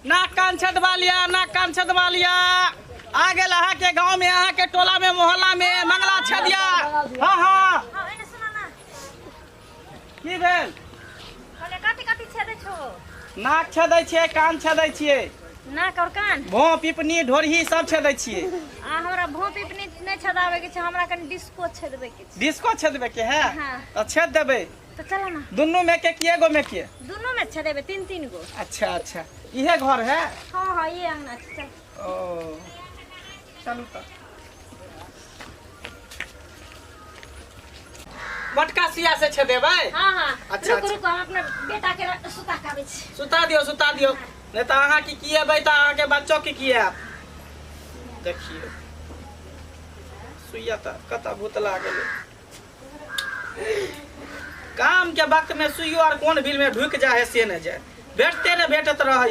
नाक कान छदवा लिया, नाक कान छदवा लिया। आ गेल अहाँ के गांव में, अहाँ के टोला में, मोहल्ला में मंगला छदिया। हाँ हाँ की भेल? नाक छेदै छियै, कान छेदै छियै। नाक और कान, भों पिपनी ढोरही सब छेदै छियै। हमरा भों पिपनी नहीं छदावे के छै, हमरा कनी डिस्को छेदबे के छै। डिस्को छेदबे के है? हाँ। तो छेद देबै। तो चलो ना, दुनू में के किए गो में के? दोनों में छेदेबे, 3-3 गो। अच्छा अच्छा, इहे घर है? हाँ हाँ ये अंगना छै, चल। ओ चलू तो। मटका सिया से छेदेबै? हाँ हाँ। अच्छा, रुको अच्छा। रुको, हम अपने बेटा के सुता के आबै छी। सुता दियो, सुता दियो। नहीं तो अहाँ की किएबै तो अहाँ के बच्चों की किए। देखिए सुइया तो कत भूतला गेलै। काम के वक्त में सुइयो और कोन बिल में ढुक जाए से न जाए, भेटते न भेटत रह।